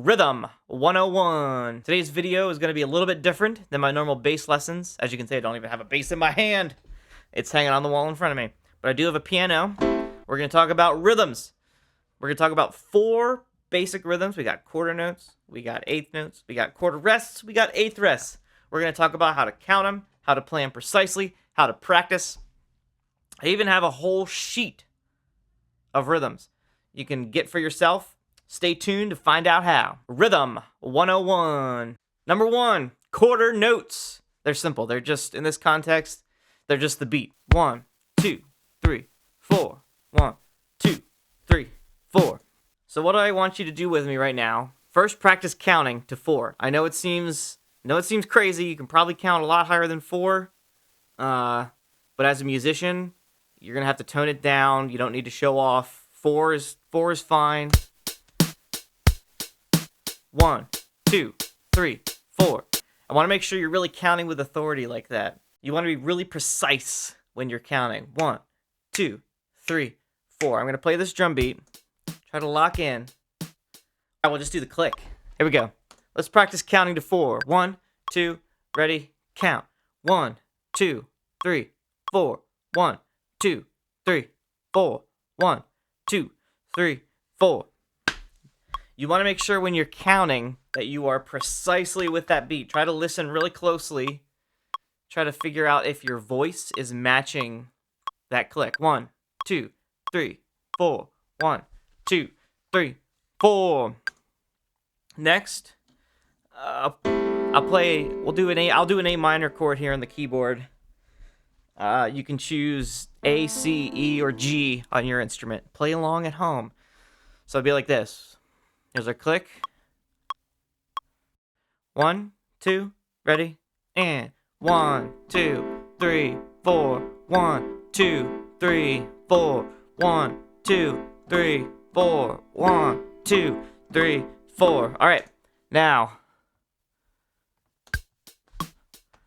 Rhythm 101. Today's video is going to be a little bit different than my normal bass lessons. As you can see, I don't even have a bass in my hand. It's hanging on the wall in front of me. But I do have a piano. We're going to talk about rhythms. We're going to talk about 4 basic rhythms. We got quarter notes, we got eighth notes, we got quarter rests, we got eighth rests. We're going to talk about how to count them, how to play them precisely, how to practice. I even have a whole sheet of rhythms you can get for yourself. Stay tuned to find out how. Rhythm 101. Number 1, quarter notes. They're simple. They're just, in this context, they're just the beat. 1, 2, 3, 4. 1, 2, 3, 4. So what do I want you to do with me right now? First, practice counting to 4. I know it seems crazy. You can probably count a lot higher than 4. But as a musician, you're gonna have to tone it down. You don't need to show off. 4 is fine. 1, 2, 3, 4. I want to make sure you're really counting with authority like that. You want to be really precise when you're counting. 1, 2, 3, 4. I'm going to play this drum beat. Try to lock in. I will just do the click. Here we go. Let's practice counting to 4. 1, 2, ready, count. 1, 2, 3, 4. 1, 2, 3, 4. 1, 2, 3, 4. You want to make sure when you're counting that you are precisely with that beat. Try to listen really closely. Try to figure out if your voice is matching that click. 1, 2, 3, 4. 1, 2, 3, 4. Next, I'll do an A minor chord here on the keyboard. You can choose A, C, E, or G on your instrument. Play along at home. So it'll be like this. Here's our click. 1, 2, ready, and 1, 2, 3, 4. 1, 2, 3, 4. 1, 2, 3, 4. 1, 2, 3, 4. All right, now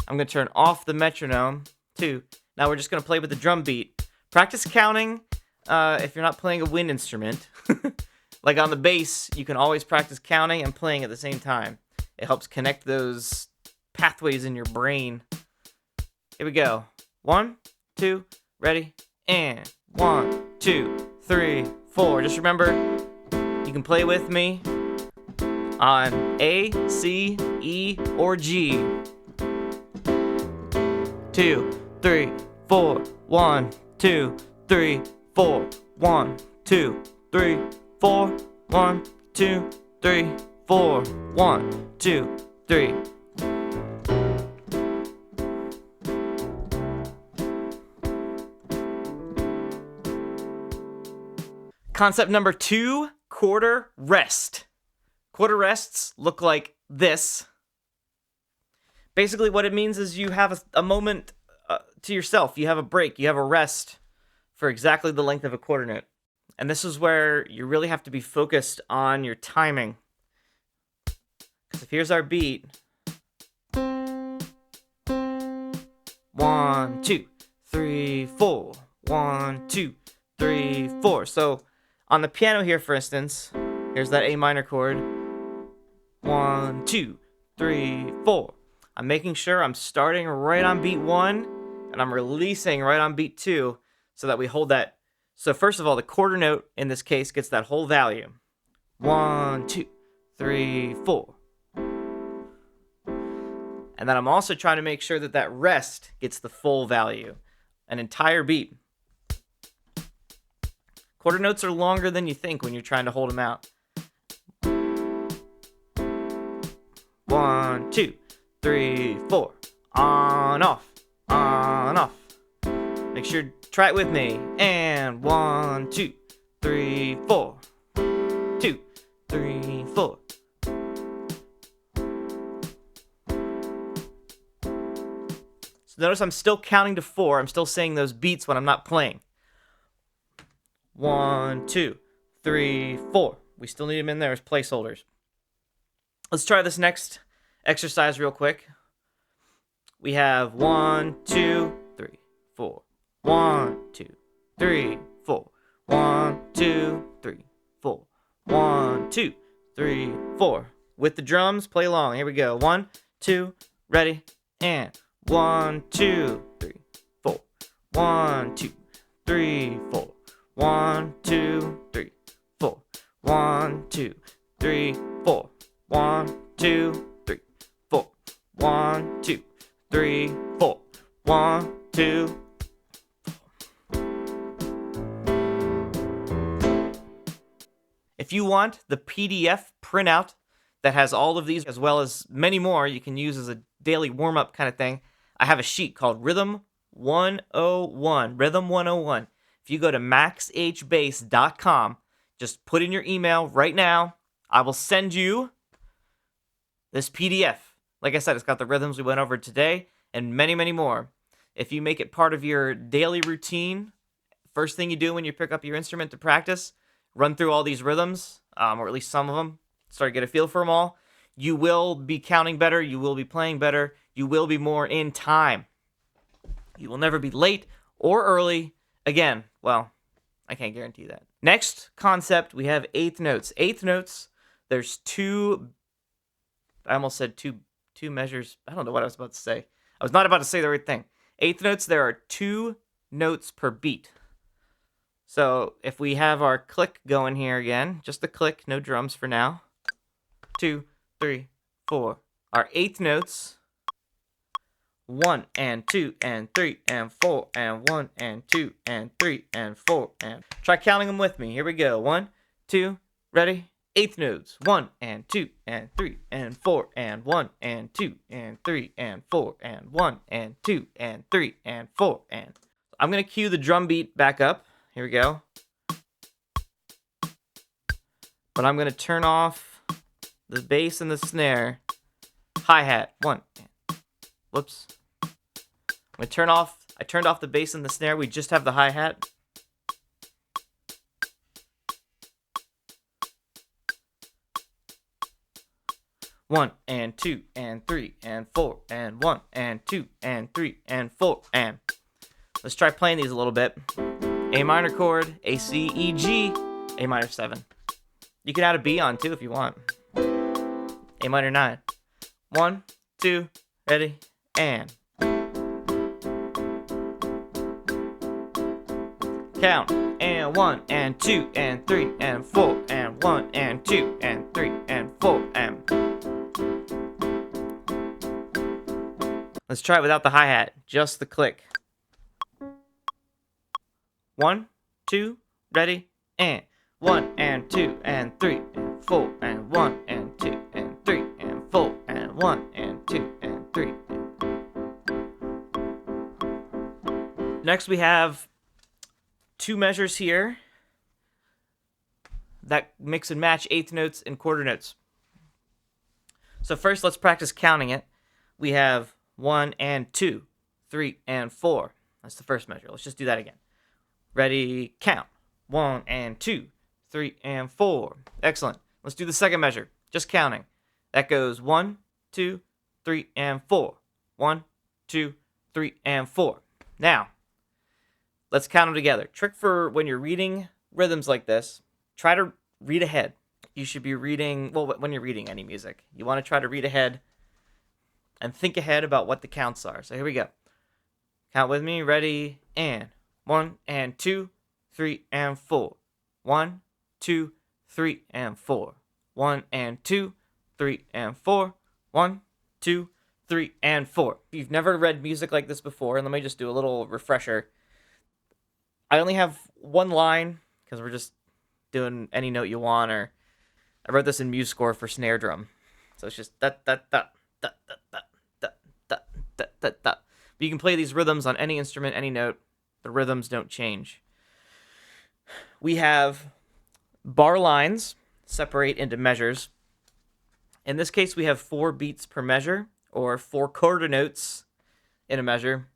I'm gonna turn off the metronome too. Now we're just gonna play with the drum beat. Practice counting if you're not playing a wind instrument. Like on the bass, you can always practice counting and playing at the same time. It helps connect those pathways in your brain. Here we go. 1, 2, ready, and 1, 2, 3, 4. Just remember, you can play with me on A, C, E, or G. 2, 3, 4. 1, 2, 3, 4. 1, 2, 3, 4. 1, 2, 3, 4. 1, 2, 3. Concept number 2, quarter rest. Quarter rests look like this. Basically what it means is you have a moment to yourself. You have a break. You have a rest for exactly the length of a quarter note. And this is where you really have to be focused on your timing. Because if here's our beat. 1, 2, 3, 4. 1, 2, 3, 4. So on the piano here, for instance, here's that A minor chord. 1, 2, 3, 4. I'm making sure I'm starting right on beat 1 and I'm releasing right on beat 2 so that we hold that. So first of all, the quarter note in this case gets that whole value. 1, 2, 3, 4. And then I'm also trying to make sure that that rest gets the full value, an entire beat. Quarter notes are longer than you think when you're trying to hold them out. 1, 2, 3, 4. On, off, on, off. Make sure, try it with me. And 1, 2, 3, 4. 2, 3, 4. So notice I'm still counting to 4. I'm still saying those beats when I'm not playing. 1, 2, 3, 4. We still need them in there as placeholders. Let's try this next exercise real quick. We have 1, 2, 3, 4. 1, 2, 3, 4. 1, 2, 3, 4. 1, 2, 3, 4. With the drums, play along. Here we go. 1, 2, ready, and 1, 2, 3, 4. 1, 2, 3, 4. 1, 2, 3, 4. 1, 2, 3, 4. 1, 2, 3, 4. 1, 2, 3, 4. 1, 2. If you want the PDF printout that has all of these, as well as many more you can use as a daily warm-up kind of thing, I have a sheet called Rhythm 101. Rhythm 101. If you go to MaxHBass.com, just put in your email right now. I will send you this PDF. Like I said, it's got the rhythms we went over today and many, many more. If you make it part of your daily routine, first thing you do when you pick up your instrument to practice, run through all these rhythms, or at least some of them, start to get a feel for them all, you will be counting better, you will be playing better, you will be more in time. You will never be late or early. Again, well, I can't guarantee that. Next concept, we have eighth notes. Eighth notes, there's two, I almost said two measures. I don't know what I was about to say. I was not about to say the right thing. Eighth notes, there are 2 notes per beat. So if we have our click going here again, just the click, no drums for now. 2, 3, 4. Our eighth notes, 1 and 2 and 3 and 4 and 1 and 2 and 3 and 4 and. Try counting them with me. Here we go. 1, 2, ready? Eighth notes. 1 and 2 and 3 and 4 and 1 and 2 and 3 and 4 and 1 and 2 and 3 and 4 and. I'm gonna cue the drum beat back up. Here we go. But I'm gonna turn off the bass and the snare. Hi-hat. 1. Whoops. I'm gonna turn off. I turned off the bass and the snare. We just have the hi-hat. One and 2 and 3 and 4 and 1 and 2 and 3 and 4 and. Let's try playing these a little bit. A minor chord, A, C, E, G, A minor 7. You can add a B on too if you want. A minor 9. 1, 2, ready, and. Count. And 1 and 2 and 3 and 4 and 1 and 2 and 3 and 4 and. Let's try it without the hi-hat, just the click. 1, 2, ready, and 1 and 2 and 3 and 4 and 1 and 2 and 3 and 4 and 1 and 2 and 3. Next we have 2 measures here that mix and match eighth notes and quarter notes. So first let's practice counting it. We have 1 and 2, 3 and 4. That's the first measure. Let's just do that again. Ready, count. 1 and 2, 3 and 4. Excellent. Let's do the second measure. Just counting. That goes 1, 2, 3 and 4. 1, 2, 3 and 4. Now, let's count them together. Trick for when you're reading rhythms like this, try to read ahead. You should be reading, well, when you're reading any music, you want to try to read ahead and think ahead about what the counts are. So here we go. Count with me. Ready, and 1 and 2, 3 and 4. 1, 2, 3 and 4. 1 and 2, 3 and 4. 1, 2, 3 and 4. If you've never read music like this before, and let me just do a little refresher. I only have one line because we're just doing any note you want, or I wrote this in MuseScore for snare drum. So it's just da da da da da da da da da da da. But you can play these rhythms on any instrument, any note. The rhythms don't change. We have bar lines separate into measures. In this case, we have 4 beats per measure, or 4 quarter notes in a measure,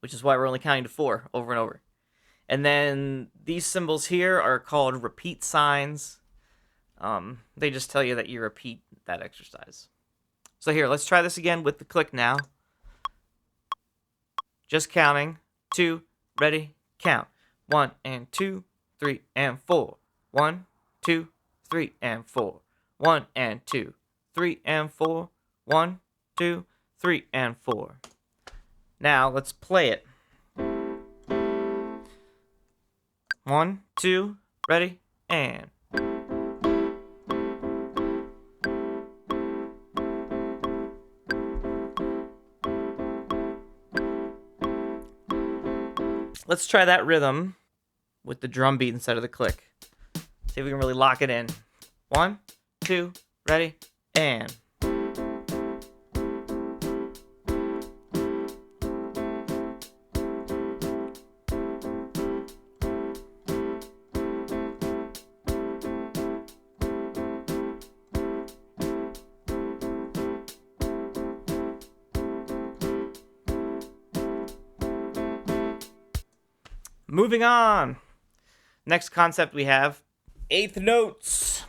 which is why we're only counting to 4 over and over. And then these symbols here are called repeat signs. They just tell you that you repeat that exercise. So here, let's try this again with the click now. Just counting. 2, ready, count. 1 and 2, 3 and 4. 1, 2, 3 and 4. 1 and 2, 3 and 4. 1, 2, 3 and 4. Now let's play it. 1, 2, ready, and. Let's try that rhythm with the drum beat instead of the click. See if we can really lock it in. 1, 2, ready, and. Moving on. Next concept we have eighth notes.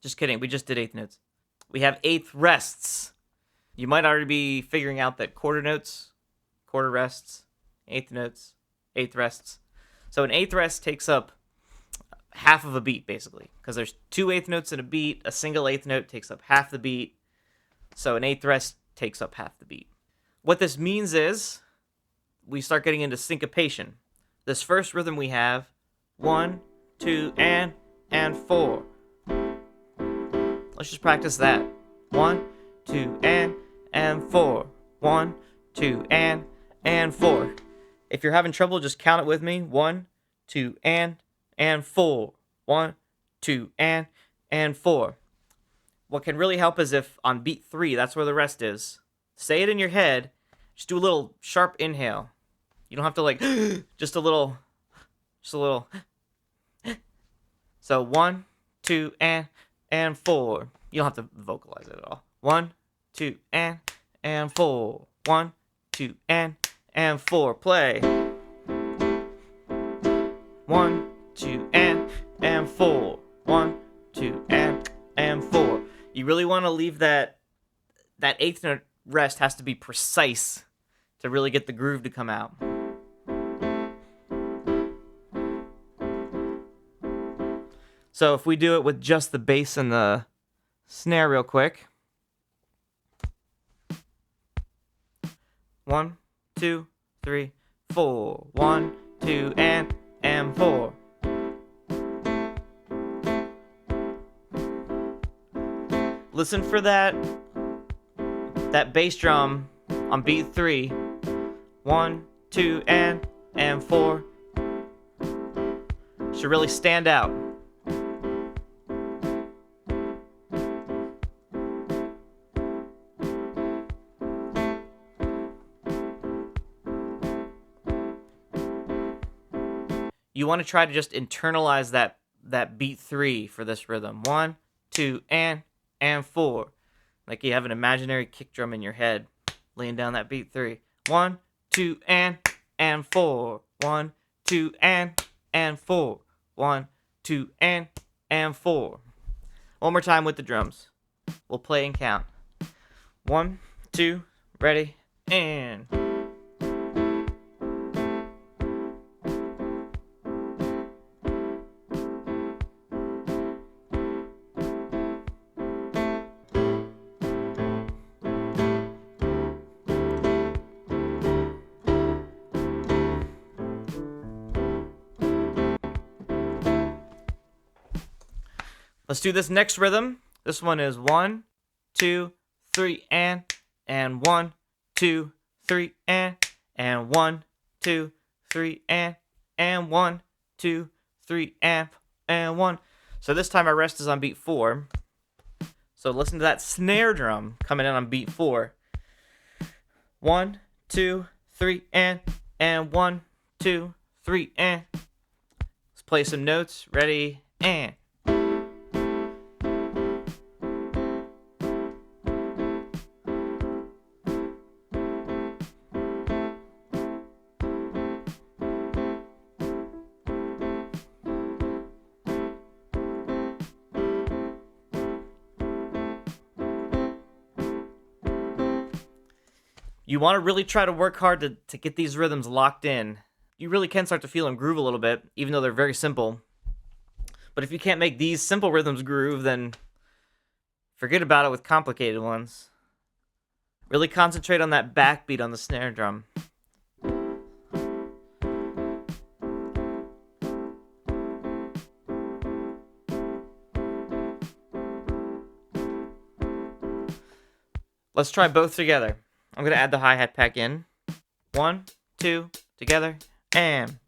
Just kidding, we just did eighth notes. We have eighth rests. You might already be figuring out that quarter notes, quarter rests, eighth notes, eighth rests. So an eighth rest takes up half of a beat, basically, because there's 2 eighth notes in a beat. A single eighth note takes up half the beat. So an eighth rest takes up half the beat. What this means is we start getting into syncopation. This first rhythm we have 1, 2, and 4. Let's just practice that. 1, 2, and 4. 1, 2, and 4. If you're having trouble, just count it with me. 1, 2, and 4. 1, 2, and 4. What can really help is if on beat 3, that's where the rest is. Say it in your head. Just do a little sharp inhale. You don't have to like, just a little. So 1, 2, and 4. You don't have to vocalize it at all. 1, 2, and 4. 1, 2, and 4. Play. 1, 2, and 4. 1, 2, and 4. You really want to leave that eighth note rest has to be precise to really get the groove to come out. So if we do it with just the bass and the snare real quick. 1, 2, 3, 4. 1, 2, and 4. Listen for that bass drum on beat 3. 1, 2, and 4. Should really stand out. You want to try to just internalize that beat 3 for this rhythm. 1, 2, and 4. Like you have an imaginary kick drum in your head, laying down that beat 3. 1, 2, and 4. 1, 2, and 4. 1, 2, and 4. One more time with the drums. We'll play and count. 1, 2, ready, and. Let's do this next rhythm. This one is 1, 2, 3, and 1, 2, 3, and 1, 2, 3, and 1, 2, 3, and 1. So this time our rest is on beat 4. So listen to that snare drum coming in on beat 4. 1, 2, 3, and 1, 2, 3, and. Let's play some notes. Ready, and. You want to really try to work hard to get these rhythms locked in. You really can start to feel them groove a little bit, even though they're very simple. But if you can't make these simple rhythms groove, then forget about it with complicated ones. Really concentrate on that backbeat on the snare drum. Let's try both together. I'm going to add the hi-hat pack in. 1, 2, together, and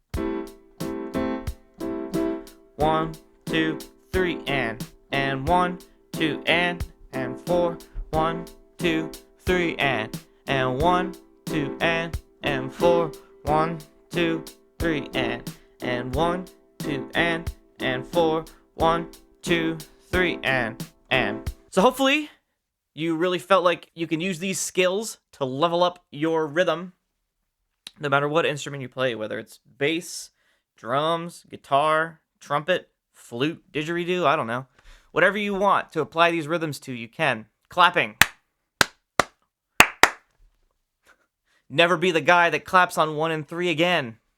1, 2, 3, and 1, 2, and 4, 1, 2, 3, and 1, 2, and 4, 1, 2, 3, and 1, 2, and 4, 1, 2, 3, and. So hopefully you really felt like you can use these skills to level up your rhythm, no matter what instrument you play, whether it's bass, drums, guitar, trumpet, flute, didgeridoo, I don't know. Whatever you want to apply these rhythms to, you can. Clapping. Never be the guy that claps on 1 and 3 again.